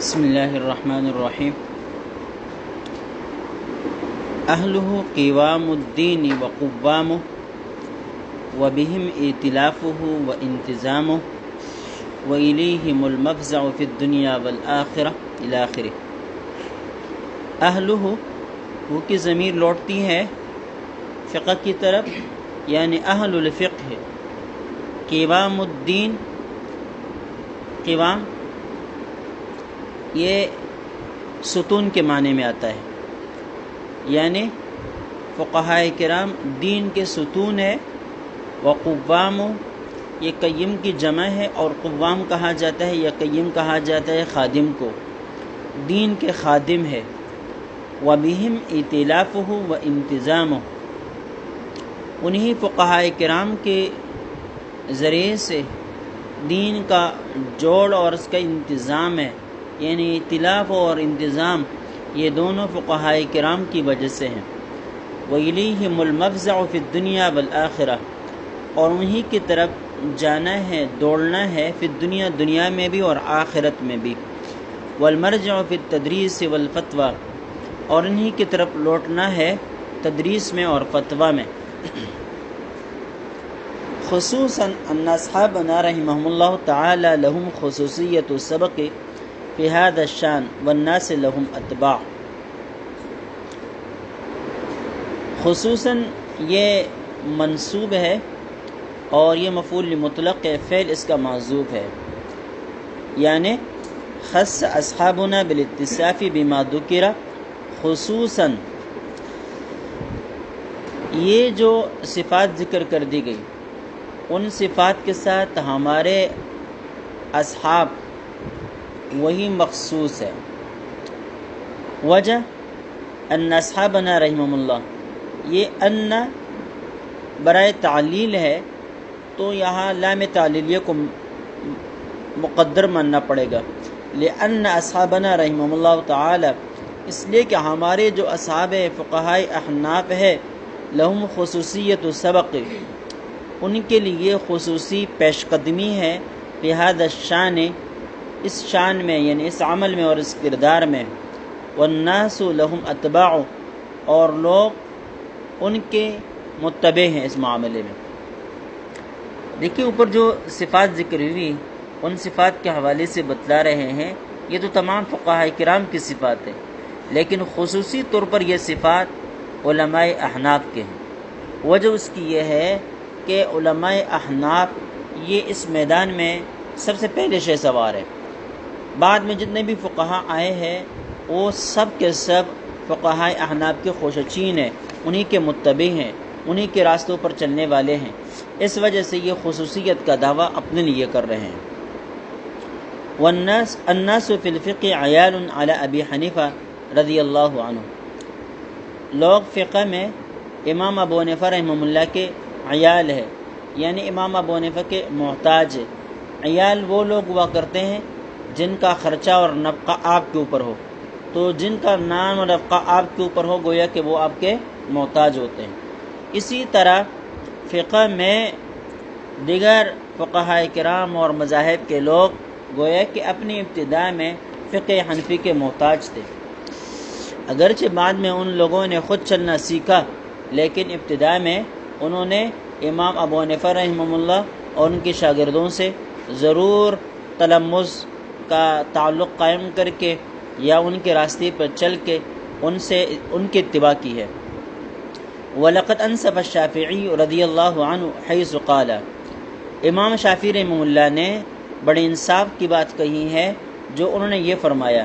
بسم اللہ الرحمن الرحیم۔ اہلہ قوام الدین وقوامہ وبہم ائتلافہ وانتظامہ والیہم المفزع فی الدنیا والآخرہ الی آخرہ۔ اہلہ وہ کی ضمیر لوٹتی ہے فقہ کی طرف، یعنی اہل الفقہ۔ قوام الدین، قوام یہ ستون کے معنی میں آتا ہے، یعنی فقہائے کرام دین کے ستون ہے۔ وقوام یہ قیم کی جمع ہے، اور قوام کہا جاتا ہے یا قیم کہا جاتا ہے خادم کو، دین کے خادم ہے۔ وبہم ائتلافہ وانتظامہ، انہی فقہائے کرام کے ذریعے سے دین کا جوڑ اور اس کا انتظام ہے، یعنی ائتلاف اور انتظام یہ دونوں فقہائے کرام کی وجہ سے ہیں۔ وَإِلَيْهِمُ الْمَفْزَعُ فِي الدُّنْيَا وَالْآخِرَةِ، اور انہی کی طرف جانا ہے، دوڑنا ہے، فی الدنیا دنیا میں بھی اور آخرت میں بھی۔ وَالْمَرْجِعُ فِي التَّدْرِيسِ وَالْفَتْوَى، اور انہی کی طرف لوٹنا ہے تدریس میں اور فتویٰ میں۔ خصوصاً ان اصحابنا رحمہم اللہ تعالی لہم خصوصیت السبق فی هذا الشان والناس لہم اتباع۔ خصوصاً یہ منصوب ہے اور یہ مفعول مطلق ہے، فعل اس کا معذوف ہے، یعنی خص اصحابنا بالاتصاف بما ذکر خصوصاً، یہ جو صفات ذکر کر دی گئی ان صفات کے ساتھ ہمارے اصحاب وہی مخصوص ہے۔ وجہ ان اصحابنا رحمہم اللہ، یہ ان برائے تعلیل ہے، تو یہاں لام تعلیلیہ کو مقدر ماننا پڑے گا، لأن اصحابنا رحمہم اللہ تعالی، اس لیے کہ ہمارے جو اصحاب فقہاء احناف ہے، لہم خصوصیت السبق، ان کے لیے خصوصی پیش قدمی ہے، لہذا الشان، اس شان میں یعنی اس عمل میں اور اس کردار میں۔ والناس لہم اتباع، اور لوگ ان کے متبع ہیں اس معاملے میں۔ دیکھیے اوپر جو صفات ذکر ہوئی ان صفات کے حوالے سے بتلا رہے ہیں، یہ تو تمام فقہاء کرام کی صفات ہیں، لیکن خصوصی طور پر یہ صفات علماء احناف کے ہیں۔ وجہ اس کی یہ ہے کہ علماء احناف یہ اس میدان میں سب سے پہلے شہ سوار ہے۔ بعد میں جتنے بھی فقہاء آئے ہیں وہ سب کے سب فقہاء احناف کے خوشچین ہیں، انہی کے متبع ہیں، انہی کے راستوں پر چلنے والے ہیں، اس وجہ سے یہ خصوصیت کا دعویٰ اپنے لیے کر رہے ہیں۔ الناس فی الفقہ عیال علی ابی حنیفہ رضی اللہ عنہ، لوگ فقہ میں امام ابو حنیفہ رحمہ اللہ کے عیال ہے، یعنی امام ابو حنیفہ کے محتاج ہے۔ عیال وہ لوگ ہوا کرتے ہیں جن کا خرچہ اور نفقہ آپ کے اوپر ہو، تو جن کا نام اور نفقہ آپ کے اوپر ہو گویا کہ وہ آپ کے محتاج ہوتے ہیں۔ اسی طرح فقہ میں دیگر فقہاء کرام اور مذاہب کے لوگ گویا کہ اپنی ابتداء میں فقہ حنفی کے محتاج تھے، اگرچہ بعد میں ان لوگوں نے خود چلنا سیکھا، لیکن ابتداء میں انہوں نے امام ابو حنیفہ رحمہ اللہ اور ان کے شاگردوں سے ضرور تلمذ کا تعلق قائم کر کے یا ان کے راستے پر چل کے ان کی اتباع کی ہے۔ وَلَقَدْ أَنْصَفَ الشَّافِعِيُّ رضی اللہ عنہ حیث قال، امام شافعی رحمہ اللہ نے بڑے انصاف کی بات کہی ہے جو انہوں نے یہ فرمایا،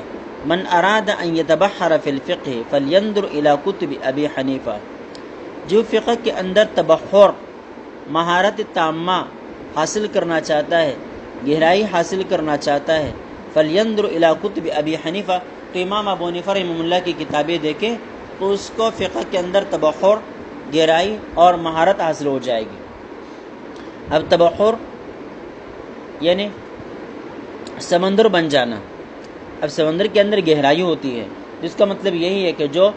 من اراد ان یتبحر فی الفقہ فلینظر الی کتب ابی حنیفہ، جو فقہ کے اندر تبحر مہارت تامہ حاصل کرنا چاہتا ہے، گہرائی حاصل کرنا چاہتا ہے، فلینظر الی کتب ابی حنیفہ، تو امام ابو حنیفہ رحمہ اللہ کی کتابیں دیکھے تو اس کو فقہ کے اندر تبحر، گہرائی اور مہارت حاصل ہو جائے گی۔ اب تبحر یعنی سمندر بن جانا، اب سمندر کے اندر گہرائی ہوتی ہے، جس کا مطلب یہی ہے کہ جو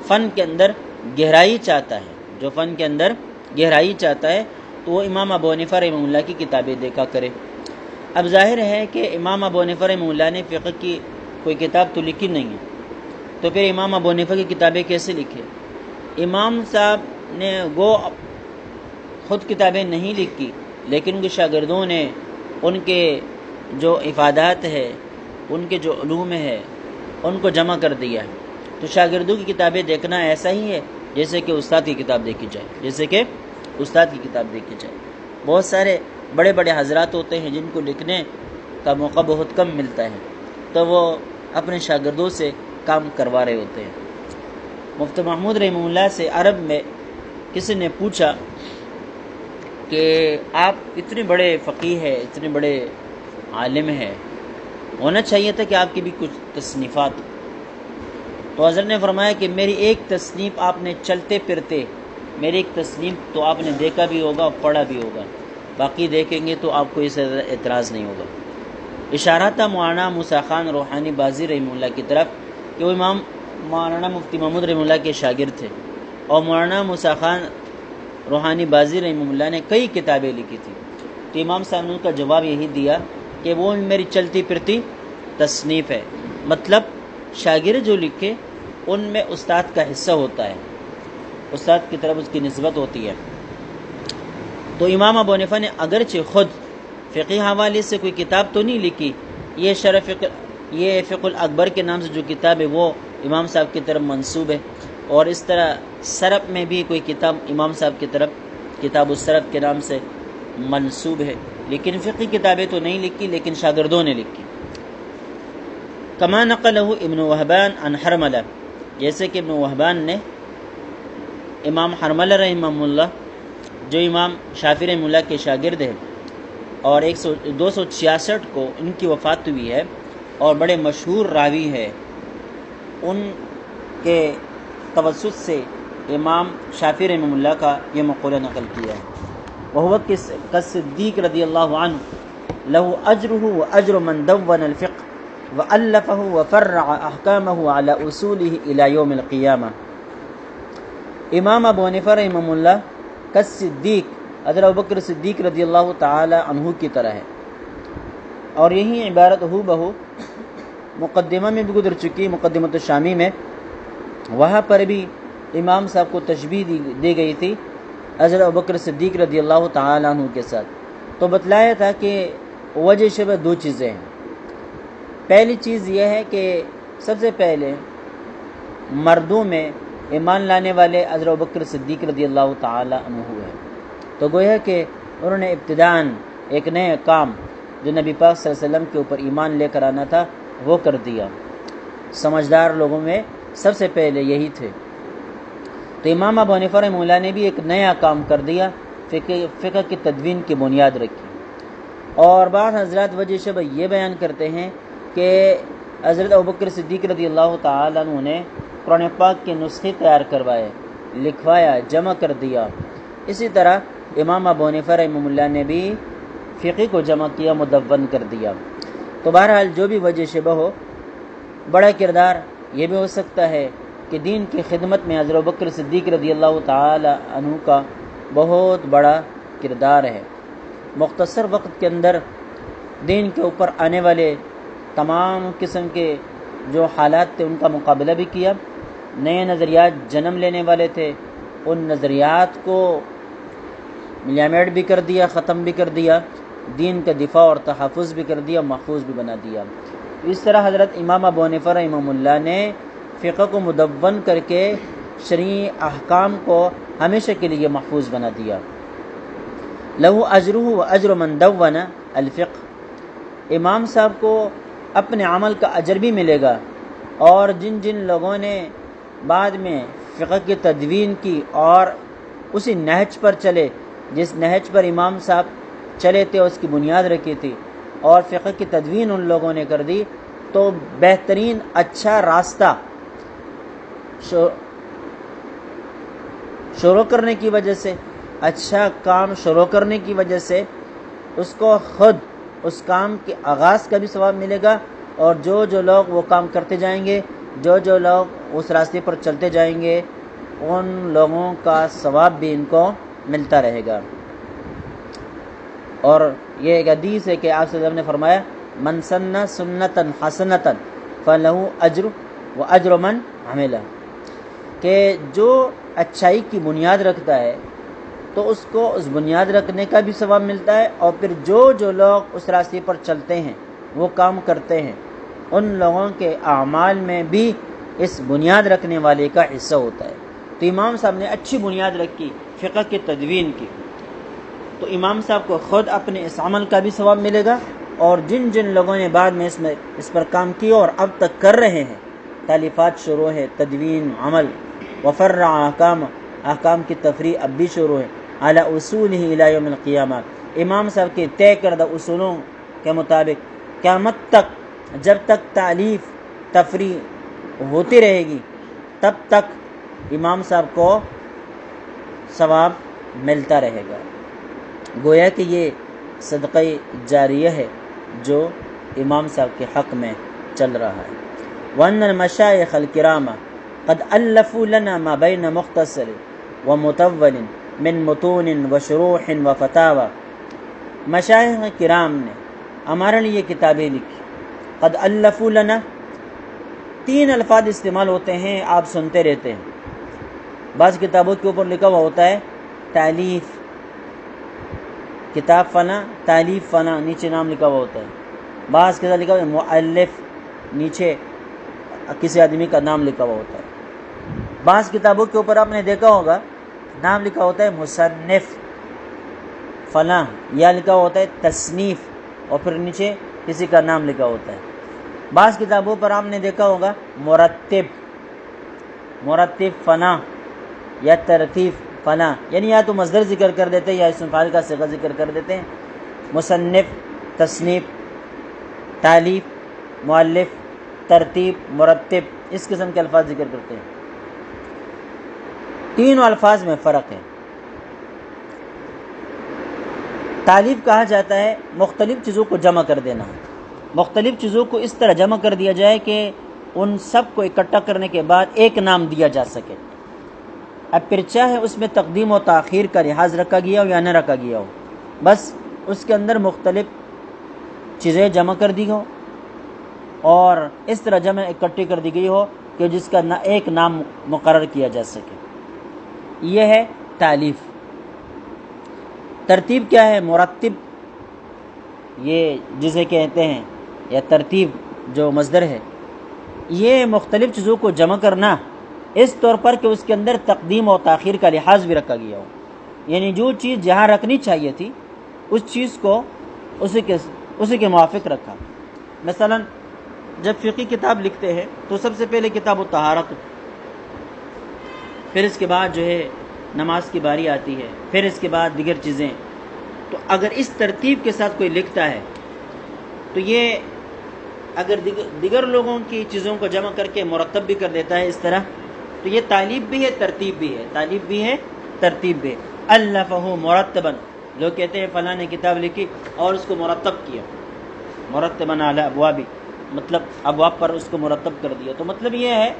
فن کے اندر گہرائی چاہتا ہے، جو فن کے اندر گہرائی چاہتا ہے تو وہ امام ابو حنیفہ رحمہ اللہ کی کتابیں دیکھا کرے۔ اب ظاہر ہے کہ امام ابو حنیفہ رحمہ اللہ نے فقہ کی کوئی کتاب تو لکھی نہیں ہے، تو پھر امام ابو حنیفہ کی کتابیں کیسے لکھے؟ امام صاحب نے وہ خود کتابیں نہیں لکھی، لیکن ان کے شاگردوں نے ان کے جو افادات ہے، ان کے جو علوم ہے، ان کو جمع کر دیا ہے۔ تو شاگردوں کی کتابیں دیکھنا ایسا ہی ہے جیسے کہ استاد کی کتاب دیکھی جائے، جیسے کہ استاد کی کتاب دیکھی جائے۔ بہت سارے بڑے بڑے حضرات ہوتے ہیں جن کو لکھنے کا موقع بہت کم ملتا ہے، تو وہ اپنے شاگردوں سے کام کروا رہے ہوتے ہیں۔ مفتی محمود رحمہ اللہ سے عرب میں کسی نے پوچھا کہ آپ اتنے بڑے فقیہ ہیں، اتنے بڑے عالم ہیں، ہونا چاہیے تھا کہ آپ کی بھی کچھ تصنیفات۔ تو حضرت نے فرمایا کہ میری ایک تصنیف آپ نے چلتے پھرتے، میری ایک تصنیف تو آپ نے دیکھا بھی ہوگا اور پڑھا بھی ہوگا، باقی دیکھیں گے تو آپ کو اس سے اعتراض نہیں ہوگا۔ اشارہ تھا مولانا موسیٰ خان روحانی بازی رحمہ اللہ کی طرف کہ وہ امام مولانا مفتی محمود رحمہ اللہ کے شاگرد تھے، اور مولانا موسیٰ خان روحانی بازی رحمہ اللہ نے کئی کتابیں لکھی تھی۔ تو امام صاحب نے ان کا جواب یہی دیا کہ وہ میری چلتی پھرتی تصنیف ہے، مطلب شاگرد جو لکھے ان میں استاد کا حصہ ہوتا ہے، استاد کی طرف اس کی نسبت ہوتی ہے۔ تو امام ابو حنیفہ نے اگرچہ خود فقہ حوالے سے کوئی کتاب تو نہیں لکھی، یہ فقہ الاکبر کے نام سے جو کتاب ہے وہ امام صاحب کی طرف منسوب ہے، اور اس طرح صرف میں بھی کوئی کتاب امام صاحب کی طرف کتاب الصرف کے نام سے منسوب ہے، لیکن فقہ کتابیں تو نہیں لکھی، لیکن شاگردوں نے لکھی۔ کما نقلہ ابن وہبان عن حرملہ، جیسے کہ ابن وہبان نے امام حرملہ رحمہ اللہ جو امام شافعی رحمہ اللہ کے شاگرد ہیں، اور 266 کو ان کی وفات ہوئی ہے اور بڑے مشہور راوی ہے، ان کے توسط سے امام شافعی رحمہ اللہ کا یہ مقولہ نقل کیا ہے۔ وهو كالصديق رضی اللہ عنہ له اجره واجر من دون الفقه والفه وفرع احکامه على اصوله الى يوم القیامہ۔ امام ابو حنیفہ رحمہ اللہ کالصدیق حضرت ابوبکر صدیق رضی اللہ تعالی عنہ کی طرح ہے، اور یہی عبارت ہو بہو مقدمہ میں بھی گزر چکی، مقدمۃ الشامی میں، وہاں پر بھی امام صاحب کو تشبیہ دی گئی تھی حضرت ابوبکر صدیق رضی اللہ تعالی عنہ کے ساتھ۔ تو بتلایا تھا کہ وجہ شبہ دو چیزیں ہیں۔ پہلی چیز یہ ہے کہ سب سے پہلے مردوں میں ایمان لانے والے حضرت ابوبکر صدیق رضی اللہ تعالی عنہ ہوئے، تو گویا کہ انہوں نے ابتداءً ایک نئے کام جو نبی پاک صلی اللہ علیہ وسلم کے اوپر ایمان لے کر آنا تھا وہ کر دیا۔ سمجھدار لوگوں میں سب سے پہلے یہی تھے۔ تو امام ابو حنیفہ رحمہ اللہ نے بھی ایک نیا کام کر دیا، فقہ کی تدوین کی بنیاد رکھی۔ اور بعض حضرات وجہ شبہ یہ بیان کرتے ہیں کہ حضرت ابوبکر صدیق رضی اللہ تعالی عنہ نے قرآن پاک کے نسخے تیار کروائے، لکھوایا، جمع کر دیا۔ اسی طرح امام ابو حنیفہ رحمہ اللہ نے بھی فقہ کو جمع کیا، مدون کر دیا۔ تو بہرحال جو بھی وجہ شبہ ہو، بڑا کردار یہ بھی ہو سکتا ہے کہ دین کی خدمت میں حضرت ابوبکر صدیق رضی اللہ تعالی عنہ کا بہت بڑا کردار ہے۔ مختصر وقت کے اندر دین کے اوپر آنے والے تمام قسم کے جو حالات تھے ان کا مقابلہ بھی کیا، نئے نظریات جنم لینے والے تھے، ان نظریات کو ملیامٹ بھی کر دیا، ختم بھی کر دیا، دین کا دفاع اور تحفظ بھی کر دیا، محفوظ بھی بنا دیا۔ اس طرح حضرت امام ابو حنیفہ رحمہ اللہ نے فقہ کو مدون کر کے شرعی احکام کو ہمیشہ کے لیے محفوظ بنا دیا۔ لہو اجرہ و اجر من دون الفقہ، امام صاحب کو اپنے عمل کا اجر بھی ملے گا، اور جن جن لوگوں نے بعد میں فقہ کی تدوین کی اور اسی نہج پر چلے جس نہج پر امام صاحب چلے تھے، اس کی بنیاد رکھی تھی، اور فقہ کی تدوین ان لوگوں نے کر دی، تو بہترین اچھا راستہ شروع کرنے کی وجہ سے، اچھا کام شروع کرنے کی وجہ سے اس کو خود اس کام کے آغاز کا بھی ثواب ملے گا، اور جو جو لوگ وہ کام کرتے جائیں گے، جو جو لوگ اس راستے پر چلتے جائیں گے، ان لوگوں کا ثواب بھی ان کو ملتا رہے گا۔ اور یہ ایک حدیث ہے کہ آپ صلی اللہ علیہ وسلم نے فرمایا من سن سنتا حسنتا فلہ اجر و اجر من عملہ، کہ جو اچھائی کی بنیاد رکھتا ہے تو اس کو اس بنیاد رکھنے کا بھی ثواب ملتا ہے، اور پھر جو لوگ اس راستے پر چلتے ہیں وہ کام کرتے ہیں ان لوگوں کے اعمال میں بھی اس بنیاد رکھنے والے کا حصہ ہوتا ہے۔ تو امام صاحب نے اچھی بنیاد رکھی، فقہ کی تدوین کی، تو امام صاحب کو خود اپنے اس عمل کا بھی ثواب ملے گا، اور جن جن لوگوں نے بعد میں اس پر کام کیا اور اب تک کر رہے ہیں، تالیفات شروع ہے، تدوین، عمل، وفرع احکام کی تفریع اب بھی شروع ہے، علی اصولہ الی یوم القیامہ، امام صاحب کے طے کردہ اصولوں کے مطابق قیامت تک، جب تک تالیف تفریع ہوتی رہے گی تب تک امام صاحب کو ثواب ملتا رہے گا۔ گویا کہ یہ صدقہ جاریہ ہے جو امام صاحب کے حق میں چل رہا ہے۔ وَأَنَّ الْمَشَائِخَ الْكِرَامَ قَدْ أَلَّفُوا لَنَا مَا بَيْنَ مُخْتَصَرٍ وَمُطَوَّلٍ مِّن مُتُونٍ وَشُرُوحٍ وَفَتَاوَى، مشائخ کرام نے ہمارے لیے کتابیں لکھی۔ قد الفوا لنا، 3 الفاظ استعمال ہوتے ہیں، آپ سنتے رہتے ہیں۔ بعض کتابوں کے اوپر لکھا ہوا ہوتا ہے تالیف، کتاب فلاں، تالیف فلاں، نیچے نام لکھا ہوا ہوتا ہے۔ بعض کے ساتھ لکھا ہوا ہے مؤلف، نیچے کسی آدمی کا نام لکھا ہوا ہوتا ہے۔ بعض کتابوں کے اوپر آپ نے دیکھا ہوگا نام لکھا ہوتا ہے مصنف فلاں، یا لکھا ہوتا ہے تصنیف، اور پھر نیچے کسی کا نام لکھا ہوتا ہے۔ بعض کتابوں پر آپ نے دیکھا ہوگا مرتب فلاں یا ترتیب فلاں، یعنی یا تو مصدر ذکر کر دیتے ہیں یا اسم فاعل کا صیغہ ذکر کر دیتے ہیں۔ مصنف، تصنیف، تالیف، مؤلف، ترتیب، مرتب، اس قسم کے الفاظ ذکر کرتے ہیں۔ تینوں الفاظ میں فرق ہے۔ تالیف کہا جاتا ہے مختلف چیزوں کو جمع کر دینا، مختلف چیزوں کو اس طرح جمع کر دیا جائے کہ ان سب کو اکٹھا کرنے کے بعد ایک نام دیا جا سکے۔ اب پھر چاہے اس میں تقدیم و تاخیر کا لحاظ رکھا گیا ہو یا نہ رکھا گیا ہو، بس اس کے اندر مختلف چیزیں جمع کر دی ہو اور اس طرح جمع اکٹھی کر دی گئی ہو کہ جس کا ایک نام مقرر کیا جا سکے، یہ ہے تالیف۔ ترتیب کیا ہے؟ مرتب، یہ جسے کہتے ہیں، یا ترتیب جو مصدر ہے، یہ مختلف چیزوں کو جمع کرنا اس طور پر کہ اس کے اندر تقدیم و تاخیر کا لحاظ بھی رکھا گیا ہو، یعنی جو چیز جہاں رکھنی چاہیے تھی اس چیز کو اسی کے موافق رکھا۔ مثلا جب فقہ کتاب لکھتے ہیں تو سب سے پہلے کتاب و طہارت، پھر اس کے بعد جو ہے نماز کی باری آتی ہے، پھر اس کے بعد دیگر چیزیں۔ تو اگر اس ترتیب کے ساتھ کوئی لکھتا ہے تو یہ اگر دیگر لوگوں کی چیزوں کو جمع کر کے مرتب بھی کر دیتا ہے اس طرح، تو یہ تالیف بھی ہے، ترتیب بھی ہے، تالیف بھی ہے، ترتیب بھی ہے۔ الفہ مرتبا، لوگ کہتے ہیں فلاں نے کتاب لکھی اور اس کو مرتب کیا، مرتبا علی ابواب، مطلب ابواب پر اس کو مرتب کر دیا، تو مطلب یہ ہے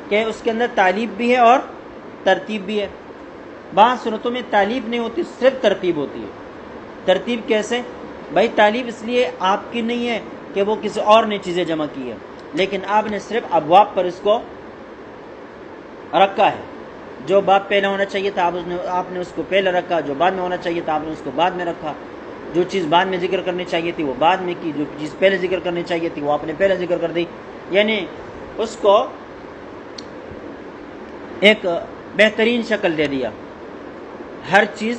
کہ اس کے اندر تالیف بھی ہے اور ترتیب بھی ہے۔ بعض صورتوں میں تالیف نہیں ہوتی، صرف ترتیب ہوتی ہے۔ ترتیب کیسے؟ بھائی تالیف اس لیے آپ کی نہیں ہے کہ وہ کسی اور نے چیزیں جمع کی ہے، لیکن آپ نے صرف ابواب پر اس کو رکھا ہے۔ جو باب پہلے ہونا چاہیے تھا آپ نے اس کو پہلے رکھا، جو بعد میں ہونا چاہیے تھا آپ نے اس کو بعد میں رکھا، جو چیز بعد میں ذکر کرنی چاہیے تھی وہ بعد میں کی، جو چیز پہلے ذکر کرنی چاہیے تھی وہ آپ نے پہلے ذکر کر دی، یعنی اس کو ایک بہترین شکل دے دیا۔ ہر چیز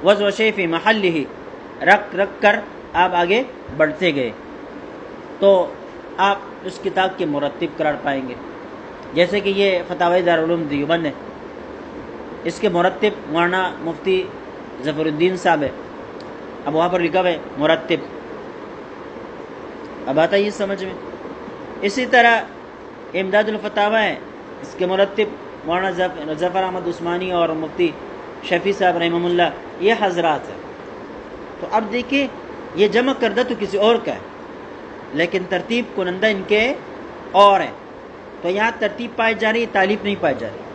وضع و شیء فی محلہ رکھ کر آپ آگے بڑھتے گئے تو آپ اس کتاب کے مرتب قرار پائیں گے۔ جیسے کہ یہ فتاوی دارالعلوم دیوبند ہے، اس کے مرتب مولانا مفتی ظفر الدین صاحب ہے، اب وہاں پر لکھا ہے مرتب۔ اب آتا یہ سمجھ میں۔ اسی طرح امداد الفتاوی ہے، اس کے مرتب مولانا ظفر احمد عثمانی اور مفتی شفیع صاحب رحمہ اللہ، یہ حضرات ہیں۔ تو اب دیکھیں یہ جمع کردہ تو کسی اور کا ہے لیکن ترتیب کنندہ ان کے اور ہیں، تو یہاں ترتیب پائی جا رہی ہے، تالیف نہیں پائی جا رہی۔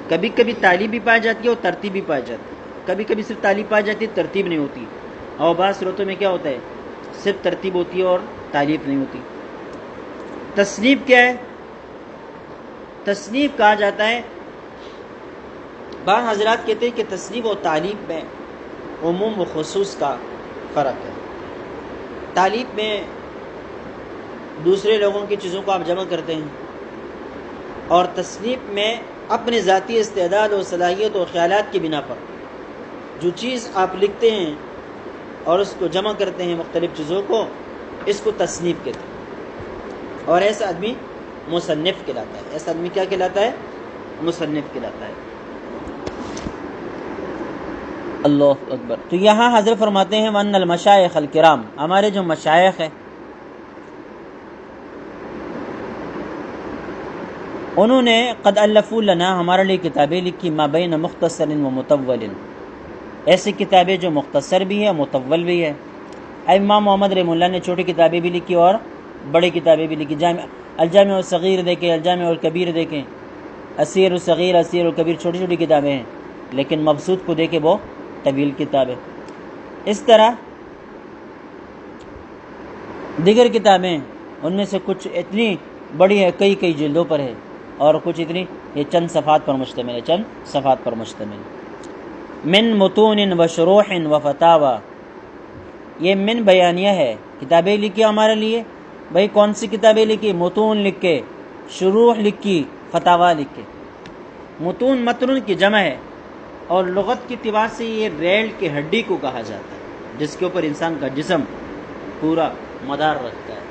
کبھی کبھی تالیف بھی پائی جاتی ہے اور ترتیب بھی پائی جاتی ہے، کبھی کبھی صرف تالیف پائی جاتی ہے، ترتیب نہیں ہوتی، اور بعض صورتوں میں کیا ہوتا ہے صرف ترتیب ہوتی ہے اور تالیف نہیں ہوتی۔ تصنیف کیا ہے؟ تصنیف کہا جاتا ہے، بعض حضرات کہتے ہیں کہ تصنیف و تعلیف میں عموم و خصوص کا فرق ہے۔ تعلیف میں دوسرے لوگوں کی چیزوں کو آپ جمع کرتے ہیں، اور تصنیف میں اپنے ذاتی استعداد و صلاحیت و خیالات کی بنا پر جو چیز آپ لکھتے ہیں اور اس کو جمع کرتے ہیں مختلف چیزوں کو، اس کو تصنیف کہتے ہیں، اور ایسا آدمی مصنف کہلاتا ہے۔ ایسا آدمی کیا کہلاتا ہے؟ مصنف کہلاتا ہے۔ اللہ اکبر۔ تو یہاں حضرت فرماتے ہیں وَأَنَّ الْمَشَائِخَ الْكِرَامَ، ہمارے جو مشائخ ہیں انہوں نے قد الفوا لنا، ہمارے لیے کتابیں لکھی، ما بین مختصر و مطول، ایسی کتابیں جو مختصر بھی ہے مطول بھی ہے۔ امام محمد رحمہ اللہ نے چھوٹی کتابیں بھی لکھی اور بڑی کتابیں بھی لکھی۔ الجامع الصغیر دیکھیں، الجامع الکبیر دیکھیں، اسیر الصغیر، اسیر الکبیر، چھوٹی چھوٹی کتابیں ہیں، لیکن مبسوط کو دیکھیں وہ طویل کتاب ہے۔ اس طرح دیگر کتابیں ان میں سے کچھ اتنی بڑی ہے، کئی کئی جلدوں پر ہے، اور کچھ اتنی یہ چند صفحات پر مشتمل ہے، چند صفحات پر مشتمل۔ من متون و شروح و فتاوی، یہ من بیانیہ ہے، کتابیں لکھی ہمارے لیے۔ بھئی کون سی کتابیں لکھی؟ متون لکھ کے، شروح لکھی، فتاوی لکھ کے۔ متون متن کی جمع ہے، اور لغت کے اعتبار سے یہ ریڑھ کی ہڈی کو کہا جاتا ہے، جس کے اوپر انسان کا جسم پورا مدار رکھتا ہے۔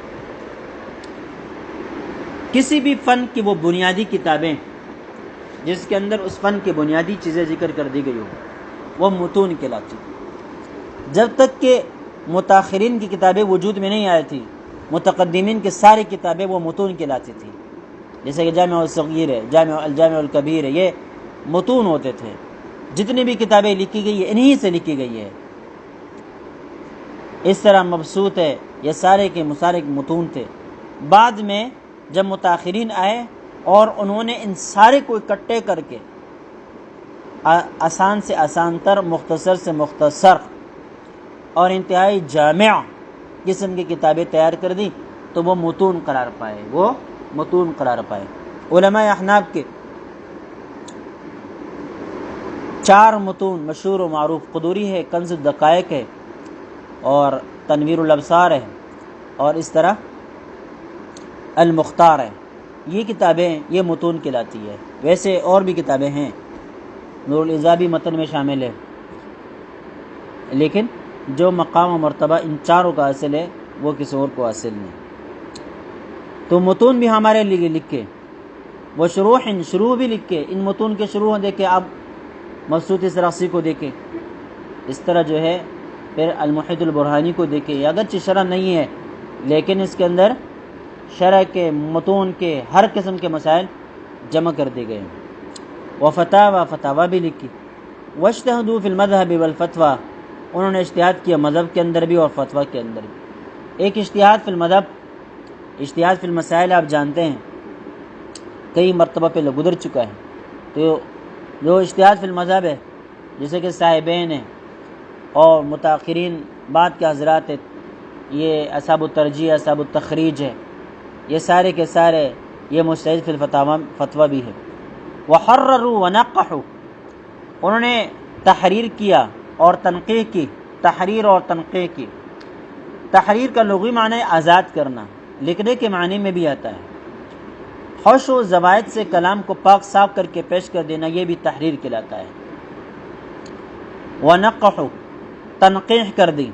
کسی بھی فن کی وہ بنیادی کتابیں جس کے اندر اس فن کی بنیادی چیزیں ذکر کر دی گئی ہو، وہ متون کہلاتی ہیں۔ جب تک کہ متاخرین کی کتابیں وجود میں نہیں آئی تھی، متقدمین کی ساری کتابیں وہ متون کہلاتی تھی، جیسے کہ جامع الصغیر ہے، الجامع الکبیر ہے، یہ متون ہوتے تھے۔ جتنی بھی کتابیں لکھی گئی ہیں انہی سے لکھی گئی ہے۔ اس طرح مبسوط ہے، یہ سارے کے مسارے متون تھے۔ بعد میں جب متاخرین آئے اور انہوں نے ان سارے کو اکٹھے کر کے آسان سے آسان تر، مختصر سے مختصر اور انتہائی جامع قسم کی کتابیں تیار کر دی، تو وہ متون قرار پائے، وہ متون قرار پائے۔ علماء احناف کے 4 متون مشہور و معروف، قدوری ہے، کنز الدقائق ہے، اور تنویر الابصار ہے، اور اس طرح المختار ہے۔ یہ کتابیں یہ متون کہلاتی ہے۔ ویسے اور بھی کتابیں ہیں، نور العزا بھی متن میں شامل ہے، لیکن جو مقام و مرتبہ ان 4 کا حاصل ہے وہ کسی اور کو حاصل نہیں۔ تو متون بھی ہمارے لیے لکھے، وہ شروع بھی لکھے۔ ان متون کے شروع دیکھیں آپ، مبسوط سرخسی کو دیکھیں، اس طرح جو ہے پھر المحیط البرہانی کو دیکھیں۔ یہ اگرچہ شرح نہیں ہے، لیکن اس کے اندر شرح کے متون کے ہر قسم کے مسائل جمع کر دیے گئے ہیں۔ فتاوی بھی لکھی۔ واجتہدوا فی المذہب والفتویٰ، انہوں نے اجتہاد کیا مذہب کے اندر بھی اور فتویٰ کے اندر بھی۔ ایک اجتہاد فی المذہب، اجتہاد فی المسائل آپ جانتے ہیں کئی مرتبہ پہلے گزر چکا ہے۔ تو جو اجتہاد فی المذہب ہے، جیسے کہ صاحبین ہیں اور متاخرین بعد کے حضرات ہیں، یہ اصحاب الترجیح، اصحاب التخریج ہے، یہ سارے کے سارے یہ مجتہد فی الفتویٰ بھی ہے۔ وحرروا ونقحوا، انہوں نے تحریر کیا اور تنقیح کی، تحریر اور تنقیح کی۔ تحریر کا لغوی معنی ہے آزاد کرنا، لکھنے کے معنی میں بھی آتا ہے۔ حش و زوائد سے کلام کو پاک صاف کر کے پیش کر دینا، یہ بھی تحریر کہلاتا ہے۔ ونقحوا، تنقیح کر دی،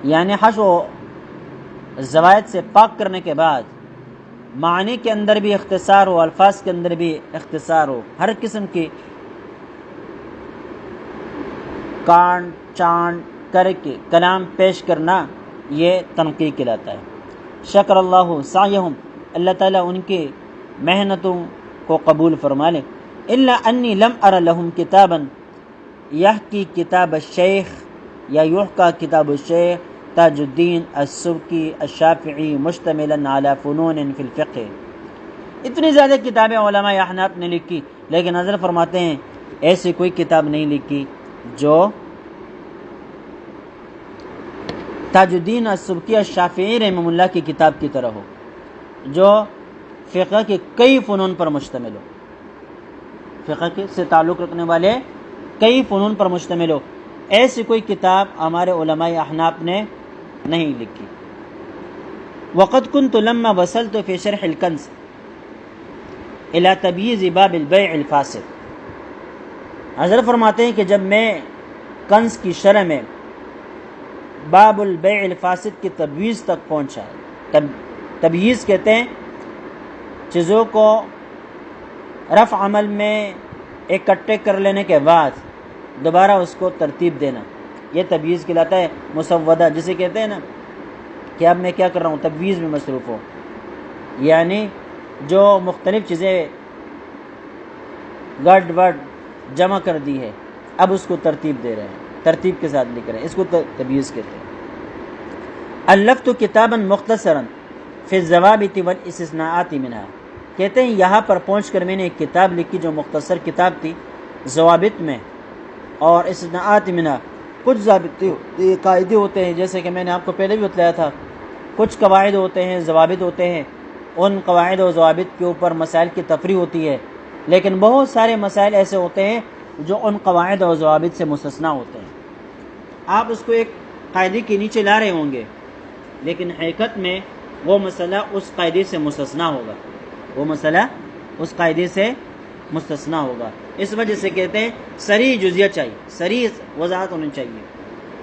یعنی حش و زوائد سے پاک کرنے کے بعد معنی کے اندر بھی اختصار ہو، الفاظ کے اندر بھی اختصار ہو، ہر قسم کی کانٹ چانٹ کر کے کلام پیش کرنا، یہ تنقیح کہلاتا ہے۔ شکر اللہ سعیہم، اللہ تعالیٰ ان کی محنتوں کو قبول فرما لے۔ الا انی لم ار لہم کتابا یحکی کتاب الشیخ، یا یحکا کتاب الشیخ تاج الدین السبکی الشافعی مشتملا علی فنون فی الفقہ۔ اتنی زیادہ کتابیں علماء احناف نے لکھی، لیکن حضرت فرماتے ہیں ایسی کوئی کتاب نہیں لکھی جو تاج الدین السبکی الشافعی رحمہ اللہ کی کتاب کی طرح ہو جو فقہ کے کئی فنون پر مشتمل ہو، فقہ کے سے تعلق رکھنے والے کئی فنون پر مشتمل ہو۔ ایسی کوئی کتاب ہمارے علماء احناف نے نہیں لکھی۔ وقد كنت لما وصلت في شرح الكنز الى تبییض باب البیع الفاسد، حضرت فرماتے ہیں کہ جب میں کنز کی شرح میں باب البیع الفاسد کی تبویض تک پہنچا، تبییض کہتے ہیں چیزوں کو رفع عمل میں اکٹھے کر لینے کے بعد دوبارہ اس کو ترتیب دینا، یہ تبییض کہلاتا ہے۔ مسودہ جسے کہتے ہیں نا کہ اب میں کیا کر رہا ہوں، تبویض میں مصروف ہوں، یعنی جو مختلف چیزیں گڈ وڈ جمع کر دی ہے اب اس کو ترتیب دے رہے ہیں، ترتیب کے ساتھ لکھ رہے ہیں، اس کو تبییض کہتے ہیں۔ الفت کتابا مختصرا فی الضوابط والاستثناءات منها، کہتے ہیں یہاں پر پہنچ کر میں نے ایک کتاب لکھی جو مختصر کتاب تھی ضوابط میں اور استثناءات منها، کچھ ضابط قاعدے ہوتے ہیں جیسے کہ میں نے آپ کو پہلے بھی بتلایا تھا، کچھ قواعد ہوتے ہیں، ضوابط ہوتے ہیں، ان قواعد و ضوابط کے اوپر مسائل کی تفریح ہوتی ہے، لیکن بہت سارے مسائل ایسے ہوتے ہیں جو ان قواعد و ضوابط سے مستثنا ہوتے ہیں۔ آپ اس کو ایک قاعدے کے نیچے لا رہے ہوں گے لیکن حقیقت میں وہ مسئلہ اس قاعدے سے مستثنا ہوگا، وہ مسئلہ اس قاعدے سے مستثنا ہوگا۔ اس وجہ سے کہتے ہیں صریح جزیہ چاہیے، صریح وضاحت ہونی چاہیے۔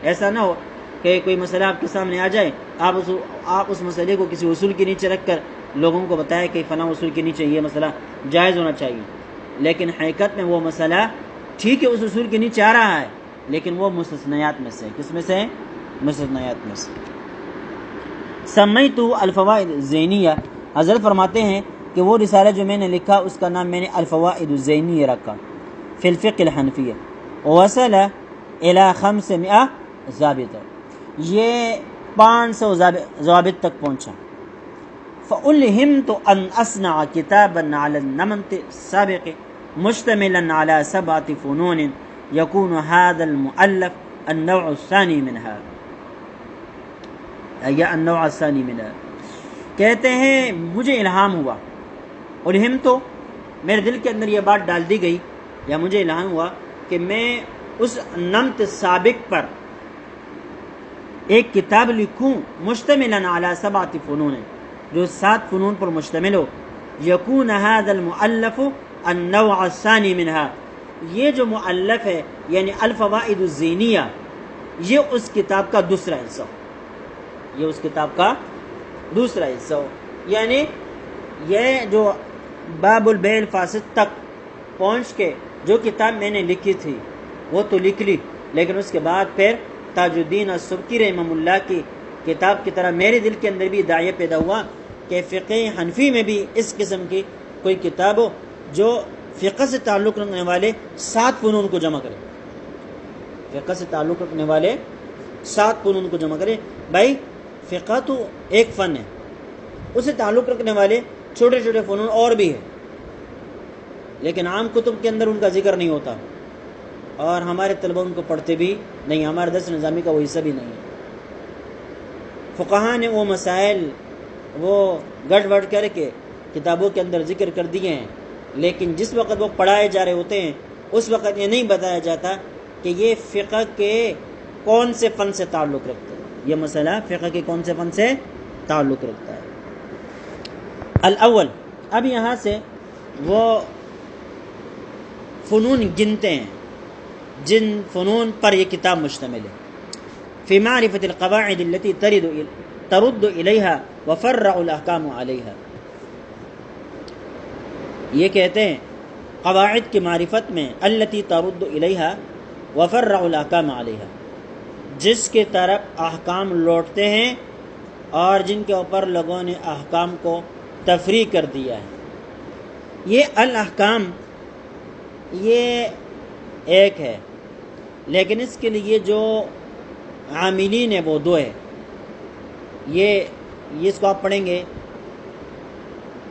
ایسا نہ ہو کہ کوئی مسئلہ آپ کے سامنے آ جائے، آپ اس مسئلے کو کسی اصول کے نیچے رکھ کر لوگوں کو بتائیں کہ فلاں اصول کے نیچے یہ مسئلہ جائز ہونا چاہیے، لیکن حقیقت میں وہ مسئلہ ٹھیک ہے اس اصول کے نیچے آ رہا ہے لیکن وہ مستثنیات میں سے، کس میں سے؟ مستثنیات میں سے۔ سمیت الفوائد الزینیہ، حضرت فرماتے ہیں کہ وہ رسالہ جو میں نے لکھا اس کا نام میں نے الفوائد الزینیہ رکھا فی الفقہ الحنفیہ، وصل الی 500 ضابطہ، یہ 500 ضوابط تک پہنچا۔ فألہمت ان اصنع کتابا علی النمط السابق مشتملا علی 7 فنون یکون هذا المؤلف النوع الثانی منها، یا النوع الثانی منها، کہتے ہیں مجھے الہام ہوا، الہم تو میرے دل کے اندر یہ بات ڈال دی گئی یا مجھے الہام ہوا کہ میں اس نمط سابق پر ایک کتاب لکھوں مشتملا علی 7 فنون، جو 7 فنون پر مشتمل ہو، یکون هذا المؤلف النوع الثانی منها، یہ جو مؤلف ہے یعنی الفوائد الزینیہ یہ اس کتاب کا دوسرا حصہ ہو، یہ اس کتاب کا دوسرا حصہ ہو، یعنی یہ جو باب البیع الفاسد تک پہنچ کے جو کتاب میں نے لکھی تھی وہ تو لکھ لی، لیکن اس کے بعد پھر تاج الدین السبکی رحمہ اللہ کی کتاب کی طرح میرے دل کے اندر بھی داعیہ پیدا ہوا کہ فقہ حنفی میں بھی اس قسم کی کوئی کتاب ہو جو فقہ سے تعلق رکھنے والے 7 فنون کو جمع کرے، فقہ سے تعلق رکھنے والے 7 فنون کو جمع کرے۔ بھائی فقہ تو ایک فن ہے، اسے تعلق رکھنے والے چھوٹے چھوٹے فنون اور بھی ہیں، لیکن عام کتب کے اندر ان کا ذکر نہیں ہوتا اور ہمارے طلبہ ان کو پڑھتے بھی نہیں، ہمارے درس نظامی کا وہ حصہ بھی نہیں ہے۔ فقہاء نے وہ مسائل وہ گڑ وڑ کر کے کتابوں کے اندر ذکر کر دیے ہیں، لیکن جس وقت وہ پڑھائے جا رہے ہوتے ہیں اس وقت یہ نہیں بتایا جاتا کہ یہ فقہ کے کون سے فن سے تعلق رکھتا ہے، یہ مسئلہ فقہ کے کون سے فن سے تعلق رکھتا ہے۔ الاول، اب یہاں سے وہ فنون گنتے ہیں جن فنون پر یہ کتاب مشتمل ہے۔ فی معرفت القواعد التي ترد الیہا وفرع الاحکام علیہا، یہ کہتے ہیں قواعد کی معرفت میں التي ترد الیہا وفرع الاحکام علیہا، جس کی طرف احکام لوٹتے ہیں اور جن کے اوپر لوگوں نے احکام کو تفریع کر دیا ہے۔ یہ الاحکام یہ ایک ہے، لیکن اس کے لیے جو عاملین ہیں وہ 2 ہے۔ یہ اس کو آپ پڑھیں گے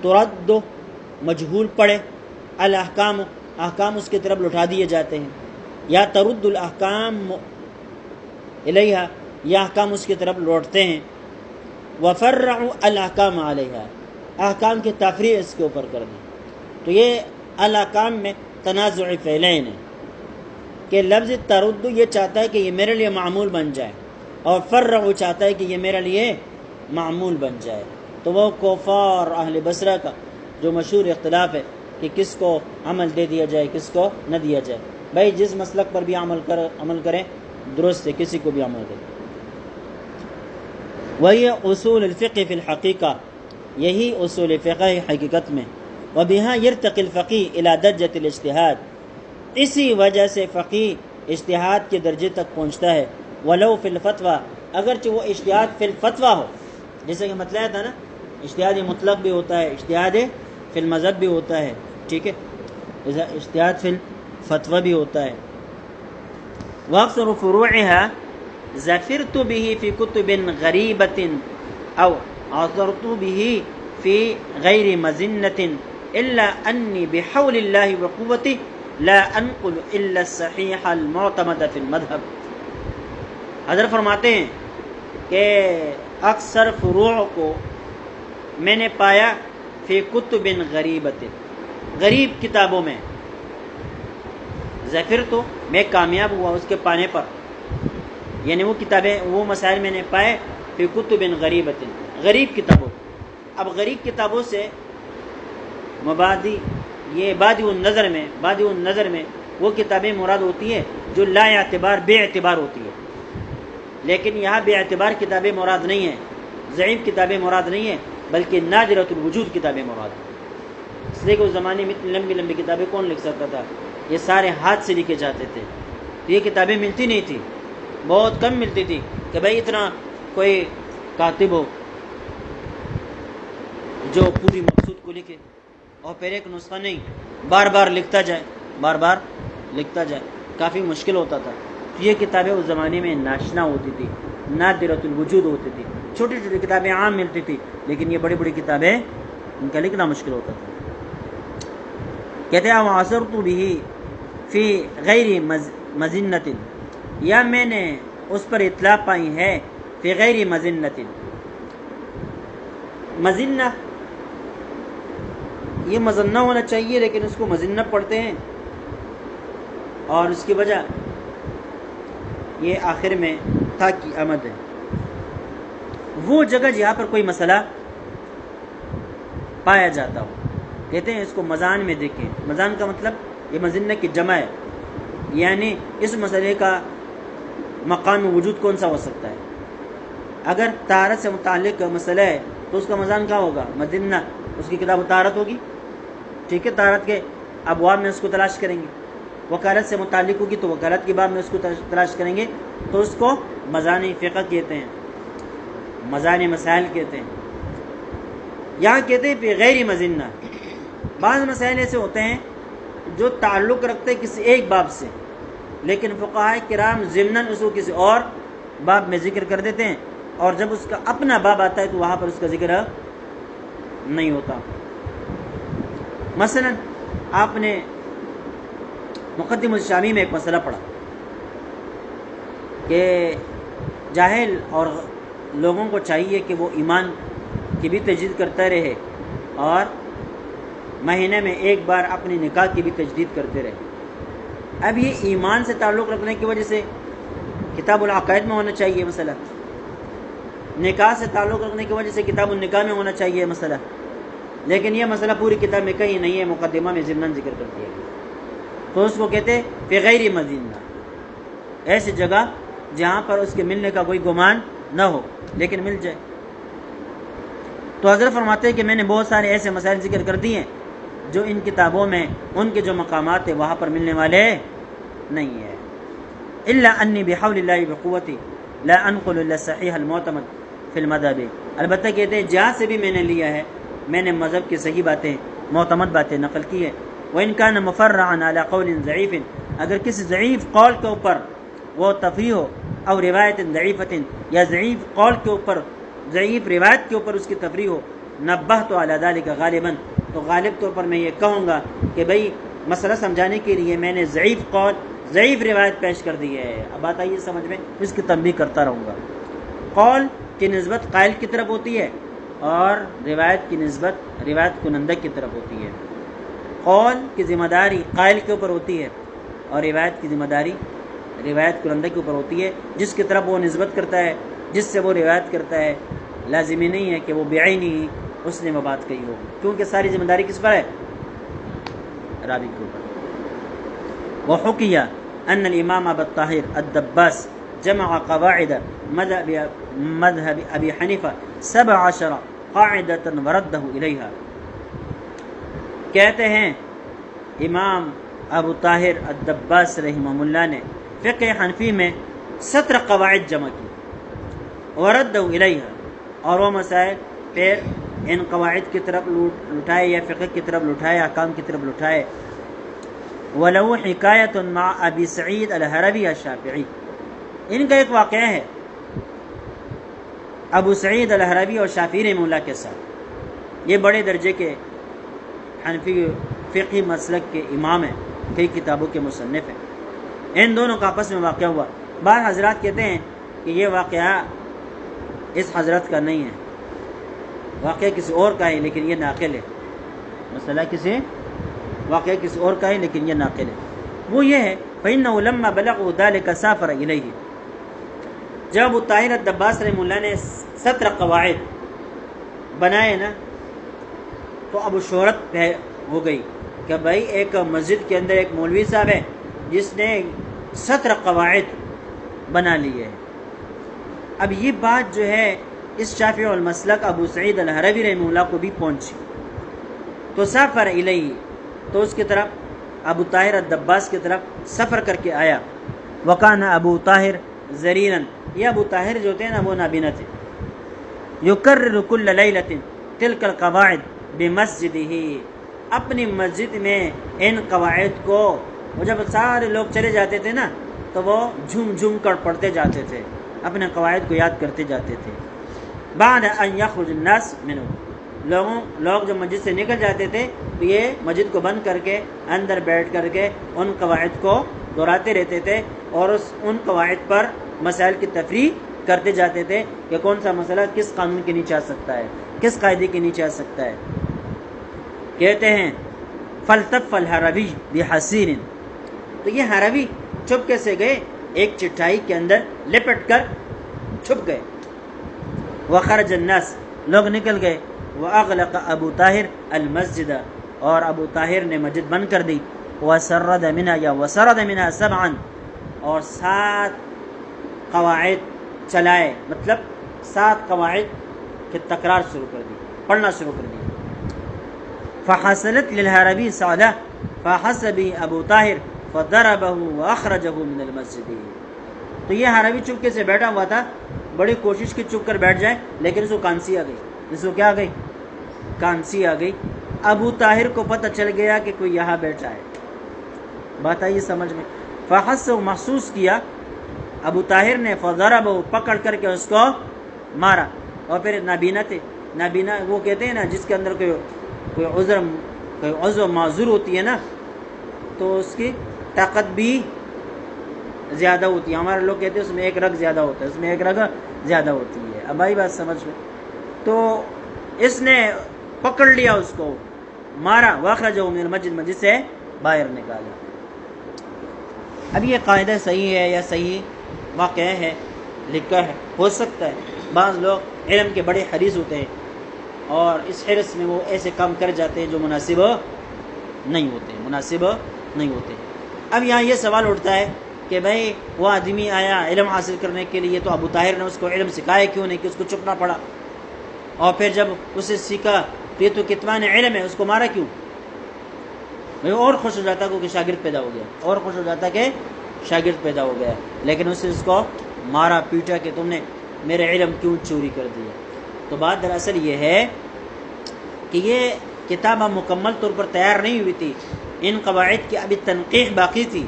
ترد مجہول پڑھے، الاحکام احکام اس کی طرف لٹا دیے جاتے ہیں، یا ترد الاحکام الیہا یہ احکام اس کی طرف لوٹتے ہیں۔ وفرعوا الاحکام علیہ، احکام کی تفریع اس کے اوپر کر دی۔ تو یہ الاحکام میں تنازع فعلین ہے کہ لفظ ترد یہ چاہتا ہے کہ یہ میرے لیے معمول بن جائے، اور فرعوا چاہتا ہے کہ یہ میرے لیے معمول بن جائے۔ تو وہ کفار اہل بصرہ کا جو مشہور اختلاف ہے کہ کس کو عمل دے دیا جائے کس کو نہ دیا جائے، بھائی جس مسلک پر بھی عمل کریں درست ہے، کسی کو بھی عمل کریں۔ وہی اصول الفقہ فی الحقیقہ، یہی اصول فقہ حقیقت میں۔ وبہا یرتقی الفقیہ الی درجۃ الاجتہاد، اسی وجہ سے فقیہ اجتہاد کے درجے تک پہنچتا ہے۔ ولو فی الفتویٰ، اگرچہ وہ اجتہاد فی الفتویٰ ہو، جیسے کہ مطلب تھا نا اجتہاد مطلق بھی ہوتا ہے، اجتہاد فی المذہب بھی ہوتا ہے، ٹھیک ہے، اجتہاد فی الفتویٰ بھی ہوتا ہے۔ واکثر فروعها ظفرت به في كتب غریبة او عثرت به في غیر مظنة الا انی بحول اللہ وقوته لا انقل الا الصحیح المعتمد فی المذہب۔ حضرت فرماتے ہیں کہ اکثر فروع کو میں نے پایا فی کتب غریبۃ، غریب کتابوں میں۔ ظفر تو میں کامیاب ہوا اس کے پانے پر، یعنی وہ کتابیں وہ مسائل میں نے پائے فی کتب غریبۃ، غریب کتابوں۔ اب غریب کتابوں سے مبادی یہ بادی النظر میں وہ کتابیں مراد ہوتی ہے جو لا اعتبار بے اعتبار ہوتی ہے، لیکن یہاں بے اعتبار کتابیں مراد نہیں ہیں، ضعیف کتابیں مراد نہیں ہیں، بلکہ نادرۃ الوجود کتابیں مراد ہیں۔ اس لیے کہ اس زمانے میں اتنی لمبی لمبی کتابیں کون لکھ سکتا تھا؟ یہ سارے ہاتھ سے لکھے جاتے تھے، تو یہ کتابیں ملتی نہیں تھی، بہت کم ملتی تھی کہ بھائی اتنا کوئی کاتب ہو جو پوری مقصود کو لکھے اور پھر ایک نسخہ نہیں، بار بار لکھتا جائے، کافی مشکل ہوتا تھا۔ تو یہ کتابیں اس زمانے میں ناشنا ہوتی تھی، نادرۃ الوجود ہوتی تھی، چھوٹی چھوٹی کتابیں عام ملتی تھی، لیکن یہ بڑی بڑی کتابیں ان کا لکھنا مشکل ہوتا تھا۔ کہتے ہیں وعثرت به فی غیر مظنۃ، یا میں نے اس پر اطلاع پائی ہے فی غیر مظنۃ۔ مظنہ یہ مظنہ ہونا چاہیے لیکن اس کو مظنہ پڑھتے ہیں، اور اس کی وجہ یہ آخر میں تھا کی آمد ہے۔ وہ جگہ جہاں پر کوئی مسئلہ پایا جاتا ہو، کہتے ہیں اس کو مضان میں دیکھیں۔ مضان کا مطلب یہ مظنہ کی جمع ہے، یعنی اس مسئلے کا مقام وجود کون سا ہو سکتا ہے۔ اگر طہارت سے متعلق مسئلہ ہے تو اس کا مضان کیا ہوگا؟ مظنہ، اس کی کتاب طہارت ہوگی، ٹھیک ہے، طہارت کے ابواب میں اس کو تلاش کریں گے۔ وکالت سے متعلق ہوگی تو وکالت کے باب میں اس کو تلاش کریں گے، تو اس کو مضان فقہ کہتے ہیں، مضان مسائل کہتے ہیں۔ یہاں کہتے ہیں فی غیر مظنہ۔ بعض مسائل ایسے ہوتے ہیں جو تعلق رکھتے ہیں کسی ایک باب سے، لیکن فقہاء کرام ضمناً اس کو کسی اور باب میں ذکر کر دیتے ہیں، اور جب اس کا اپنا باب آتا ہے تو وہاں پر اس کا ذکر نہیں ہوتا۔ مثلا آپ نے مقدم الشامی میں ایک مسئلہ پڑھا کہ جاہل اور لوگوں کو چاہیے کہ وہ ایمان کی بھی تجدید کرتا رہے اور مہینے میں ایک بار اپنی نکاح کی بھی تجدید کرتے رہے۔ اب یہ ایمان سے تعلق رکھنے کی وجہ سے کتاب العقائد میں ہونا چاہیے مسئلہ، نکاح سے تعلق رکھنے کی وجہ سے کتاب النکاح میں ہونا چاہیے مسئلہ، لیکن یہ مسئلہ پوری کتاب میں کہیں نہیں ہے، مقدمہ میں ضمناً ذکر کر دیا گیا، تو اس کو کہتے فی غیر مظنہ، ایسی جگہ جہاں پر اس کے ملنے کا کوئی گمان نہ ہو لیکن مل جائے۔ تو حضرت فرماتے ہیں کہ میں نے بہت سارے ایسے مسائل ذکر کر دیے جو ان کتابوں میں ان کے جو مقامات ہیں وہاں پر ملنے والے نہیں ہیں۔ الا انی بحول اللہ بقوتی لا انقل الا الصحیح المعتمد فی المذہب، البتہ کہتے ہیں جہاں سے بھی میں نے لیا ہے میں نے مذہب کی صحیح باتیں، معتمد باتیں نقل کی ہے۔ وان کان مفرعا علی قول ضعیف، اگر کسی ضعیف قول کے اوپر وہ تفریح ہو، او روایت ضعیفۃ، یا ضعیف قول کے اوپر ضعیف روایت کے اوپر اس کی تفریح ہو، نبہت علی ذلک غالباً، تو غالب طور پر میں یہ کہوں گا کہ بھئی مسئلہ سمجھانے کے لیے میں نے ضعیف قول ضعیف روایت پیش کر دی ہے۔ اب بات آئیے سمجھ میں، اس کی تنبیہ کرتا رہوں گا۔ قول کی نسبت قائل کی طرف ہوتی ہے اور روایت کی نسبت روایت کنندہ کی طرف ہوتی ہے۔ قول کی ذمہ داری قائل کے اوپر ہوتی ہے اور روایت کی ذمہ داری روایت کنندہ کے اوپر ہوتی ہے۔ جس کی طرف وہ نسبت کرتا ہے، جس سے وہ روایت کرتا ہے، لازمی نہیں ہے کہ وہ بعینی ہی اس نے وہ بات کہی ہوگی، کیونکہ ساری ذمہ داری کس پر ہے؟ راوی کے اوپر۔ وحکیہ ان الامام ابا الطاہر الدباس جمع قواعد مذهب ابی حنیفہ 17 قاعدۃ وردہ الیہا۔ کہتے ہیں امام ابو طاہر الدباس رحمہ اللہ نے فقہ حنفی میں 17 قواعد جمع کی، وردہ الیہا، اور وہ مسائل پھر ان قواعد کی طرف لٹائے یا فقہ کی طرف لٹائے، احکام کی طرف لٹائے۔ وَلَهُ حِكَايَةٌ مع ابی سعید الحربی الشافعی، ان کا ایک واقعہ ہے ابو سعید الحربی اور شافعی رحمہ اللہ کے ساتھ۔ یہ بڑے درجے کے حنفی فقہی مسلک کے امام ہیں، کئی کتابوں کے مصنف ہیں۔ ان دونوں کا آپس میں واقعہ ہوا۔ بعض حضرات کہتے ہیں کہ یہ واقعہ اس حضرت کا نہیں ہے، واقعہ کسی اور کا ہے لیکن یہ ناقل ہے۔ مسئلہ کسی واقعہ کسی اور کا ہے لیکن یہ ناقل ہے۔ وہ یہ ہے فَإِنَّهُ لَمَّا بَلَغُوا ذَلِكَ سَافَرَ إِلَيْهِ، جب ابو طاہر الدباس رحمہ اللہ نے 17 قواعد بنائے نا تو اب شہرت ہو گئی کہ بھائی ایک مسجد کے اندر ایک مولوی صاحب ہے جس نے 17 قواعد بنا لیے ہیں۔ اب یہ بات جو ہے اس شافعی المسلک ابو سعید الحربی رحمہ اللہ کو بھی پہنچی، تو سافر الیہ، تو اس کی طرف ابو طاہر الدباس کی طرف سفر کر کے آیا۔ وکان ابو طاہر زریرن، یہ ابو طاہر جو تھے نا وہ نابینا تھے۔ یکرر کل لیلۃ تلک القواعد بمسجدہ، اپنی مسجد میں ان قواعد کو، وہ جب سارے لوگ چلے جاتے تھے نا تو وہ جھوم جھوم کر پڑھتے جاتے تھے، اپنے قواعد کو یاد کرتے جاتے تھے۔ بعد ان یخرج الناس منہ، لوگ جب مسجد سے نکل جاتے تھے تو یہ مسجد کو بند کر کے اندر بیٹھ کر کے ان قواعد کو دہراتے رہتے تھے اور ان قواعد پر مسائل کی تفریح کرتے جاتے تھے کہ کون سا مسئلہ کس قانون کے نیچے آ سکتا ہے، کس قاعدے کے نیچے آ سکتا ہے۔ کہتے ہیں فَالْتَفَّ الْحَرَبِيُّ بِحَصِيرٍ، تو یہ حربی چھپکے سے گئے، ایک چٹائی کے اندر لپٹ کر چھپ گئے۔ وَخَرَجَ النَّاسِ، لوگ نکل گئے۔ وَأَغْلَقَ ابو طاہر المسجد، اور ابو طاہر نے مسجد بند کر دی۔ وَسَرَّدَ مِنْهَا 7، اور 7 قواعد چلائے، مطلب 7 قواعد کی تکرار شروع کر دی، پڑھنا شروع کر دی۔ فحصلت للحربی صعدہ فحس به ابو طاہر فضربه واخرجه من المسجد، تو یہ حربی چپ کے سے بیٹھا ہوا تھا، بڑی کوشش کی چپ کر بیٹھ جائے لیکن اس کو کانسی آ گئی، اس کو کیا آ گئی؟ کانسی آ گئی۔ ابو طاہر کو پتہ چل گیا کہ کوئی یہاں بیٹھا ہے۔ بات آئی سمجھ میں؟ فحس، محسوس کیا ابو طاہر نے، فضربه، پکڑ کر کے اس کو مارا۔ اور پھر نابینا تھے، نابینا وہ کہتے ہیں نا جس کے اندر کوئی عذر معذور ہوتی ہے نا تو اس کی طاقت بھی زیادہ ہوتی ہے۔ ہمارے لوگ کہتے ہیں اس میں ایک رگ زیادہ ہوتا ہے، اس میں ایک رگ زیادہ ہوتی ہے۔ اب آئی بات سمجھ میں؟ تو اس نے پکڑ لیا، اس کو مارا، واخرجہ من المسجد، مسجد سے باہر نکالا۔ اب یہ قاعدہ صحیح ہے یا صحیح واقعہ ہے لکھا ہے، ہو سکتا ہے بعض لوگ علم کے بڑے حریص ہوتے ہیں اور اس حرص میں وہ ایسے کام کر جاتے ہیں جو مناسب نہیں ہوتے۔ اب یہاں یہ سوال اٹھتا ہے کہ بھائی وہ آدمی آیا علم حاصل کرنے کے لیے تو ابو طاہر نے اس کو علم سکھایا کیوں نہیں کہ اس کو چپنا پڑا؟ اور پھر جب اسے سیکھا تو یہ تو کتمان علم ہے، اس کو مارا کیوں؟ بھائی اور خوش ہو جاتا کہ شاگرد پیدا ہو گیا، اور خوش ہو جاتا کہ شاگرد پیدا ہو گیا، لیکن اسے اس کو مارا پیٹا کہ تم نے میرے علم کیوں چوری کر دیا۔ تو بات دراصل یہ ہے کہ یہ کتاب مکمل طور پر تیار نہیں ہوئی تھی، ان قواعد کی ابھی تنقیح باقی تھی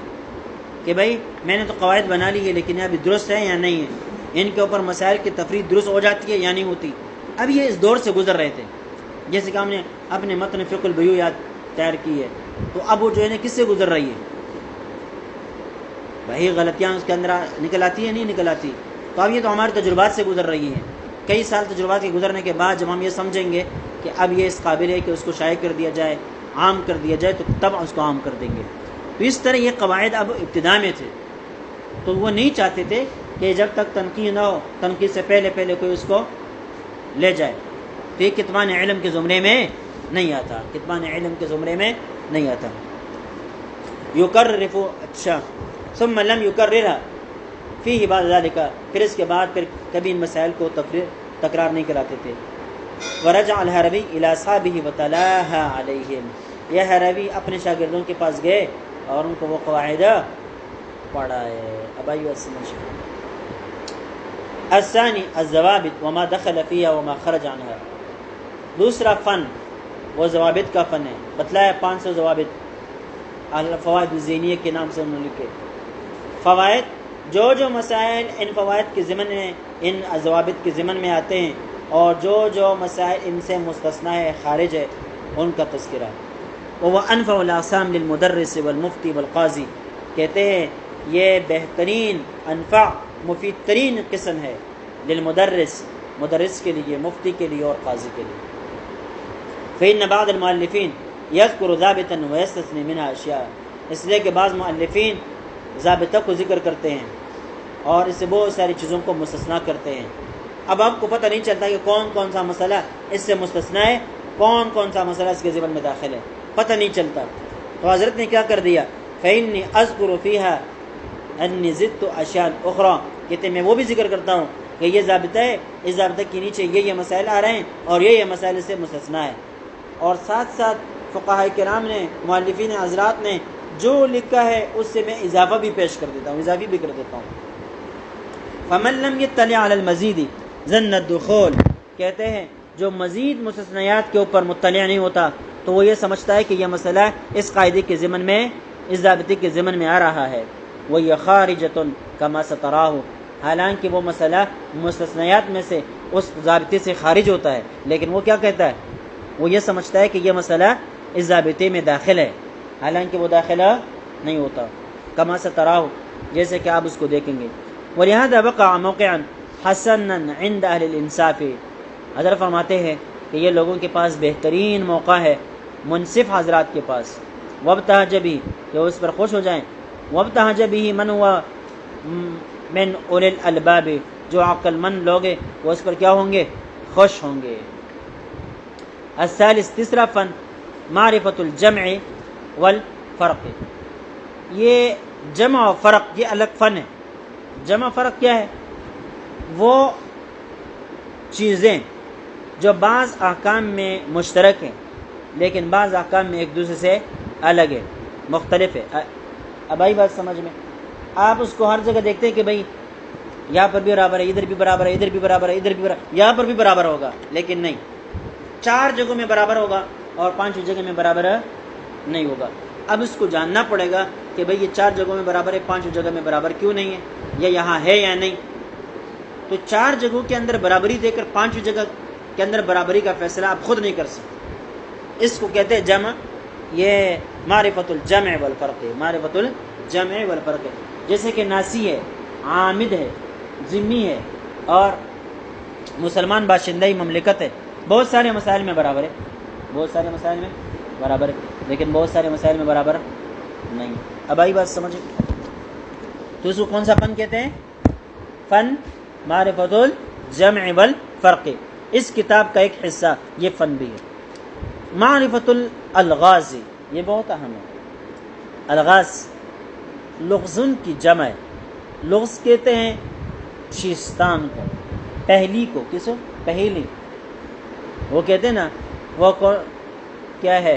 کہ بھائی میں نے تو قواعد بنا لی ہے لیکن یہ ابھی درست ہے یا نہیں ہے، ان کے اوپر مسائل کی تفریح درست ہو جاتی ہے یا نہیں ہوتی۔ اب یہ اس دور سے گزر رہے تھے، جیسے کہ ہم نے اپنے متن فقہ البیوع یاد تیار کی ہے، تو اب وہ جو ہے نا کس سے گزر رہی ہے؟ بھائی غلطیاں اس کے اندر نکل آتی ہیں نہیں نکل آتی؟ تو اب یہ تو ہمارے تجربات سے گزر رہی ہیں، کئی سال تجربات کے گزرنے کے بعد جب ہم یہ سمجھیں گے کہ اب یہ اس قابل ہے کہ اس کو شائع کر دیا جائے، عام کر دیا جائے، تو تب اس کو عام کر دیں گے۔ تو اس طرح یہ قواعد اب ابتدا میں تھے، تو وہ نہیں چاہتے تھے کہ جب تک تنقید نہ ہو، تنقید سے پہلے کوئی اس کو لے جائے، تو یہ کتمان علم کے زمرے میں نہیں آتا، کتمان علم کے زمرے میں نہیں آتا۔ یکررف، اچھا، ثم لم یکررها فیہ بعد ذلک، پھر اس کے بعد پھر کبھی ان مسائل کو تکرار نہیں کراتے تھے۔ ورجع الحروی الی اصحابہ وتلاها علیہم، یہ حروی اپنے شاگردوں کے پاس گئے اور ان کو وہ قواعد پڑھائے۔ اب آئیے الثانی الضوابط وما دخل فیہا وما خرج عنہا، دوسرا فن وہ ضوابط کا فن ہے، بتلایا 500 ضوابط، الفوائد الذہنیہ کے نام سے انہوں نے لکھے۔ فوائد، جو مسائل ان فوائد کے ضمن میں، ان ضوابط کے ضمن میں آتے ہیں، اور جو مسائل ان سے مستثنی ہے، خارج ہے، ان کا تذکرہ۔ وہ انفع الاقسام للمدرس والمفتی والقاضی، کہتے ہیں یہ بہترین، انفع، مفید ترین قسم ہے، للمدرس، مدرس کے لیے، مفتی کے لیے اور قاضی کے لیے۔ فإن بعض المؤلفین یذکر ضابطا ویستثنی منها اشیاء، اس لیے کہ بعض مؤلفین ضابطہ کو ذکر کرتے ہیں اور اس سے بہت ساری چیزوں کو مستثنا کرتے ہیں۔ اب آپ کو پتہ نہیں چلتا کہ کون سا مسئلہ اس سے مستثنا ہے، کون سا مسئلہ اس کے ضمن میں داخل ہے، پتہ نہیں چلتا۔ تو حضرت نے کیا کر دیا، فإنی اذکر فیہا انی زدت اشیاء اخرى، کہتے میں وہ بھی ذکر کرتا ہوں کہ یہ ضابطہ ہے، اس ضابطہ کے نیچے یہ مسائل آ رہے ہیں اور یہ مسائل سے مستثنا ہے، اور ساتھ ساتھ فقہاء کرام نے، مؤلفین حضرات نے جو لکھا ہے اس سے میں اضافہ بھی پیش کر دیتا ہوں، اضافی بھی کر دیتا ہوں۔ فمن لم يطلع على المزید ظن الدخول، کہتے ہیں جو مزید مستثنیات کے اوپر مطلع نہیں ہوتا تو وہ یہ سمجھتا ہے کہ یہ مسئلہ اس قاعدے کے ضمن میں، اس ضابطے کے ضمن میں آ رہا ہے۔ وَهِيَ خَارِجَةٌ كَمَا سَتَرَاهُ، حالانکہ وہ مسئلہ مستثنیات میں سے اس ضابطے سے خارج ہوتا ہے، لیکن وہ کیا کہتا ہے، وہ یہ سمجھتا ہے کہ یہ مسئلہ اس ضابطے میں داخل ہے، حالانکہ وہ داخلہ نہیں ہوتا۔ کما ستراہ، جیسے کہ آپ اس کو دیکھیں گے۔ وَلِهَذَا وَقَعَ مَوْقِعًا حَسَنًا عِنْدَ أَهْلِ الْإِنصَافِ، حضرت فرماتے ہیں کہ یہ لوگوں کے پاس بہترین موقع ہے، منصف حضرات کے پاس، وَابْتَهَجَ بِهِ، کہ وہ اس پر خوش ہو جائیں، وَابْتَهَجَ بِهِ مَنْ هُوَ مِنْ أُولِي الْأَلْبَابِ، جو عقل مند لوگ ہیں وہ اس پر کیا ہوں گے، خوش ہوں گے۔ الثالث، تیسرا فن، معرفت الجمع والفرق، یہ جمع و فرق یہ الگ فن ہے۔ جمع فرق کیا ہے، وہ چیزیں جو بعض احکام میں مشترک ہیں لیکن بعض احکام میں ایک دوسرے سے الگ ہے، مختلف ہے۔ اب آئی بات سمجھ میں، آپ اس کو ہر جگہ دیکھتے ہیں کہ بھئی یہاں پر بھی برابر ہے، ادھر بھی برابر ہے، ادھر بھی برابر ہے، ادھر بھی برابر، یہاں پر بھی برابر ہوگا، لیکن نہیں، 4 جگہوں میں برابر ہوگا اور 5 جگہ میں برابر نہیں ہوگا۔ اب اس کو جاننا پڑے گا کہ بھئی یہ 4 جگہوں میں برابر ہے، 5 جگہ میں برابر کیوں نہیں ہے، یا یہاں ہے یا نہیں۔ تو 4 جگہوں کے اندر برابری دے کر 5 جگہ کے اندر برابری کا فیصلہ آپ خود نہیں کر سکتے، اس کو کہتے ہیں جمع۔ یہ معرفت الجمع والفرق ہے، معرفت الجمع والفرق ہے۔ جیسے کہ ناسی ہے، عامد ہے، ذمی ہے اور مسلمان باشندہ مملکت ہے، بہت سارے مسائل میں برابر ہے، بہت سارے مسائل میں برابر ہے، لیکن بہت سارے مسائل میں برابر نہیں۔ اب آئی بات سمجھیں، تو اس کو کون سا فن کہتے ہیں، فن معرفت الجمع والفرق۔ اس کتاب کا ایک حصہ یہ فن بھی ہے۔ معرفت الالغاز، یہ بہت اہم ہے۔ الغاز لغزن کی جمع ہے، لغز کہتے ہیں چیستان کو، پہلی کو، کس کو، پہلی، وہ کہتے ہیں نا، وہ کیا ہے،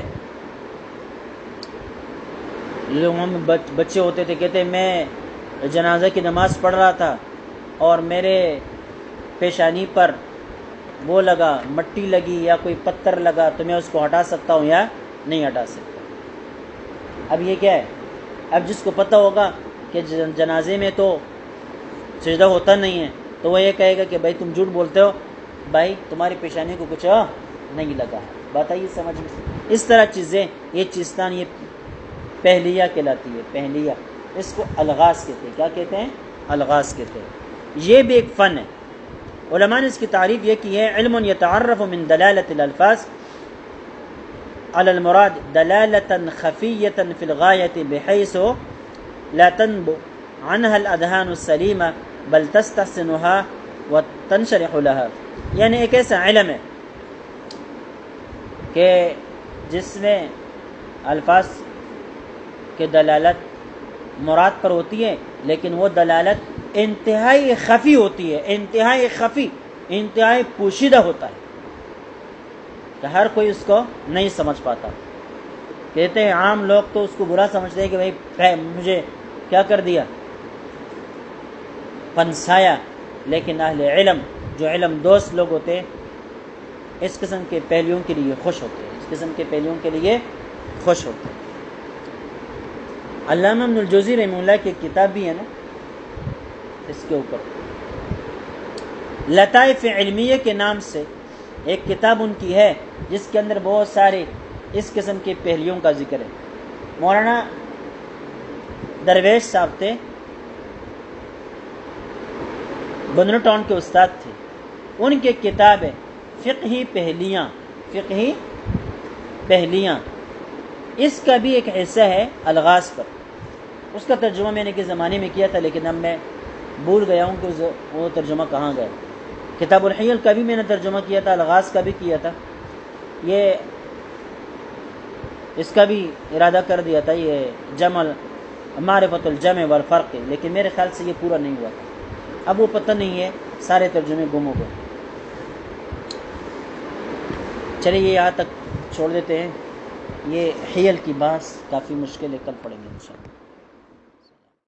لوگوں میں بچے ہوتے تھے، کہتے ہیں میں جنازہ کی نماز پڑھ رہا تھا اور میرے پیشانی پر وہ لگا، مٹی لگی یا کوئی پتھر لگا تو میں اس کو ہٹا سکتا ہوں یا نہیں ہٹا سکتا۔ اب یہ کیا ہے، اب جس کو پتہ ہوگا کہ جنازے میں تو سجدہ ہوتا نہیں ہے تو وہ یہ کہے گا کہ بھائی تم جھوٹ بولتے ہو، بھائی تمہاری پیشانی کو کچھ نہیں لگا ہے، بات آئیے سمجھ میں۔ اس طرح چیزیں، یہ چیزتان یہ پہلیہ کہلاتی ہے، پہلیہ۔ اس کو الغاز کہتے ہیں. کیا کہتے ہیں؟ الغاز کہتے ہیں. یہ بھی ایک فن ہے. علماء نے اس کی تعریف یہ کی ہے: علم یتعرف من دلالت الالفاظ على المراد دلالة خفية في الغاية بحيث لا تنبو عنها الأذهان السليمة بل تستحسنها وتنشرح لها. یعنی ایک ایسا علم ہے کہ جس میں الفاظ کے دلالت مراد پر ہوتی ہے، لیکن وہ دلالت انتہائی خفی ہوتی ہے، انتہائی خفی، انتہائی پوشیدہ ہوتا ہے کہ ہر کوئی اس کو نہیں سمجھ پاتا. کہتے ہیں عام لوگ تو اس کو برا سمجھتے ہیں کہ بھائی مجھے کیا کر دیا، پنسایا. لیکن اہل علم، جو علم دوست لوگ ہوتے ہیں، اس قسم کے پہلوؤں کے لیے خوش ہوتے ہیں، اس قسم کے پہلوؤں کے لیے خوش ہوتے ہیں. علامہ ابن الجوزی رحمہ اللہ کی کتاب بھی ہے نا اس کے اوپر، لطائف علمیہ کے نام سے ایک کتاب ان کی ہے جس کے اندر بہت سارے اس قسم کے پہلوؤں کا ذکر ہے. مولانا درویش صاحب تھے، بندر ٹاؤن کے استاد تھے. ان کی کتاب ہے فقہی پہلیاں، فقہی پہلیاں. اس کا بھی ایک حصہ ہے الغاز پر. اس کا ترجمہ میں نے کے زمانے میں کیا تھا، لیکن اب میں بھول گیا ہوں کہ وہ ترجمہ کہاں گیا. کتاب الحیل کا بھی میں نے ترجمہ کیا تھا، الغاز کا بھی کیا تھا. یہ اس کا بھی ارادہ کر دیا تھا، یہ جمع معرفت الجمع والفرق، لیکن میرے خیال سے یہ پورا نہیں ہوا تھا. اب وہ پتہ نہیں ہے، سارے ترجمے گم ہو گئے. چلیے یہ یہاں تک چھوڑ دیتے ہیں. یہ حیل کی بحث کافی مشکل ہے، کل پڑھیں گے انشاءاللہ.